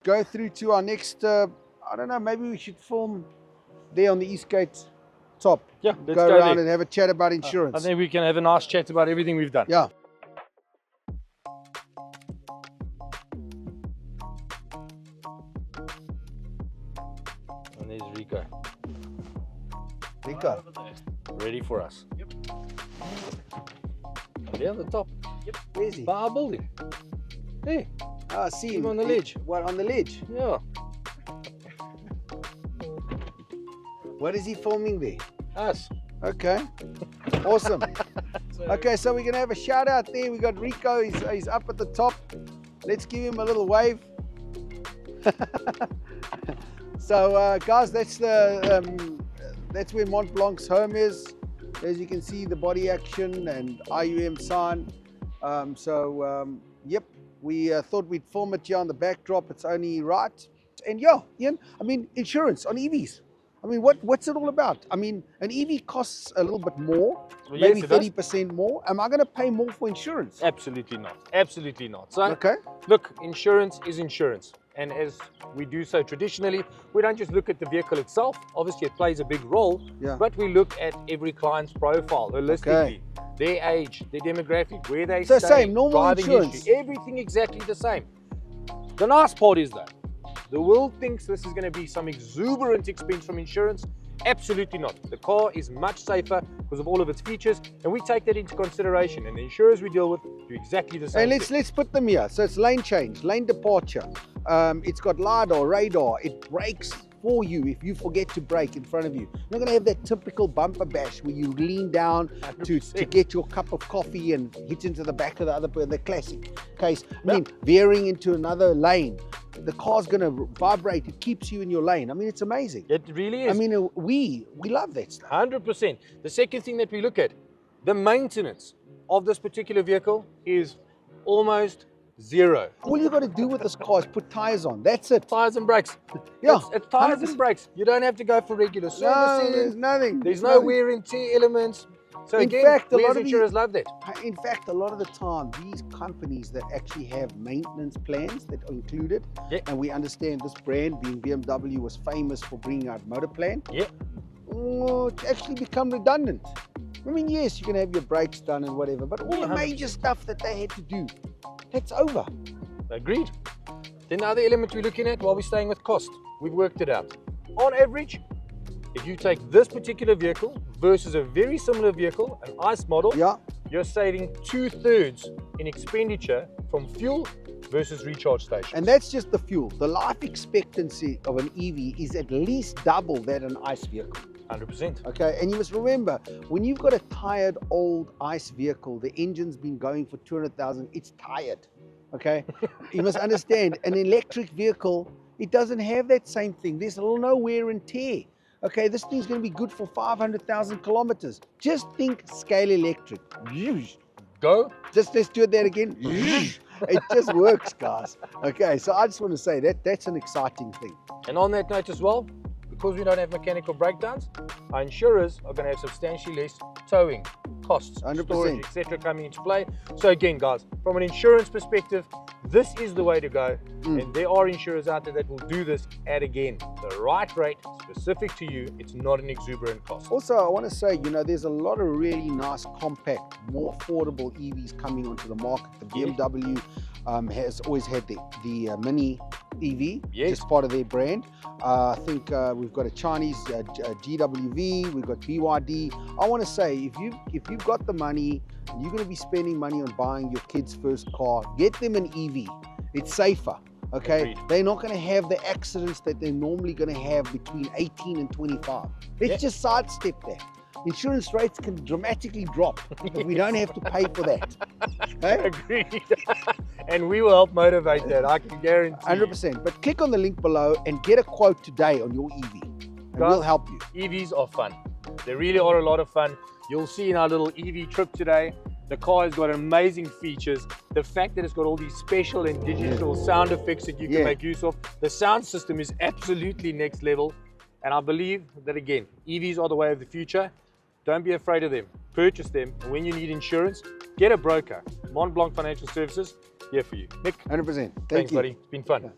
Go through to our next, I don't know, maybe we should film there on the East Gate top. Yeah, let's go go around there and have a chat about insurance. I think we can have a nice chat about everything we've done. Yeah. And there's Rico, Rico. ready for us. Yep. There on the top. Yep. Where is he? By our building. Hey. Ah, see him on the ledge. What, on the ledge? Yeah. What is he filming there? Us. Okay. Awesome. Okay, so we're going to have a shout out there. We got Rico. He's up at the top. Let's give him a little wave. So, guys, that's where Mont Blanc's home is. As you can see, the body action and IUM sign. Yep, we thought we'd film it here on the backdrop. It's only right. And yeah, Ian, I mean, insurance on EVs. I mean, what's it all about? I mean, an EV costs a little bit more, Well, maybe yes, 30% more. Am I going to pay more for insurance? Absolutely not. Absolutely not. So, Okay. look, insurance is insurance. And as we do so traditionally, we don't just look at the vehicle itself. Obviously, it plays a big role, Yeah. but we look at every client's profile holistically. Their age, their demographic, where they So stay, same, normal driving insurance. history, everything exactly the same. The nice part is that the world thinks this is going to be some exuberant expense from insurance. Absolutely not. The car is much safer because of all of its features, and we take that into consideration. And the insurers we deal with do exactly the same. And let's put them here. So it's lane change, lane departure. It's got LiDAR, radar. It brakes for you if you forget to brake in front of you. You're not going to have that typical bumper bash where you lean down to get your cup of coffee and hit into the back of the other person, the classic case. I mean, veering into another lane. The car's going to vibrate. It keeps you in your lane. I mean, it's amazing. It really is. I mean, we love that stuff. 100%. The second thing that we look at, the maintenance of this particular vehicle is almost zero. All you got to do with this car is put tires on. That's it. Tires and brakes. Yeah, It's tires 100%. and brakes. You don't have to go for regular No, servicing. there's nothing. There's nothing. no wear and tear elements. So In again, fact, a we lot as of the- insurers love that. In fact, a lot of the time, these companies that actually have maintenance plans that are included, Yeah. and we understand this brand, being BMW, was famous for bringing out motor plan, Yeah. it's actually become redundant. I mean, yes, you can have your brakes done and whatever, but all the 100%. major stuff that they had to do, that's over. Agreed. Then the other element we're looking at while we're staying with cost, we've worked it out. On average, if you take this particular vehicle versus a very similar vehicle, an ICE model, Yeah, you're saving 2/3 in expenditure from fuel versus recharge stations. and that's just the fuel. The life expectancy of an EV is at least double that an ICE vehicle. 100%. Okay, and you must remember, when you've got a tired old ICE vehicle, the engine's been going for 200,000, it's tired, okay? You must understand, an electric vehicle, it doesn't have that same thing. There's a little no wear and tear. Okay, this thing's gonna be good for 500,000 kilometers. Just think scale electric. Go. Let's do that again. It just works, guys. Okay, so I just want to say that's an exciting thing. And on that note as well, because we don't have mechanical breakdowns, our insurers are going to have substantially less towing costs, 100%. storage, etc. coming into play. So again, guys, from an insurance perspective, this is the way to go. And there are insurers out there that will do this at, again, the right rate, specific to you. It's not an exuberant cost. Also, I want to say, there's a lot of really nice, compact, more affordable EVs coming onto the market. The BMW has always had the Mini EV, just part of their brand. I think we've got a Chinese GWV, we've got BYD. I want to say, if you've got the money, and you're going to be spending money on buying your kid's first car, get them an EV. It's safer. Okay, Agreed. they're not going to have the accidents that they're normally going to have between 18 and 25. Let's just sidestep that. Insurance rates can dramatically drop if we don't have to pay for that. Okay? Agreed. And we will help motivate that, I can guarantee. 100%. But click on the link below and get a quote today on your EV, and we'll help you. EVs are fun. They really are a lot of fun. You'll see in our little EV trip today, the car has got amazing features. The fact that it's got all these special and digital sound effects that you can make use of. The sound system is absolutely next level. And I believe that, again, EVs are the way of the future. Don't be afraid of them. Purchase them. And when you need insurance, get a broker. Mont Blanc Financial Services, here for you. Nick, 100%. thanks, you. buddy. It's been fun. Yeah.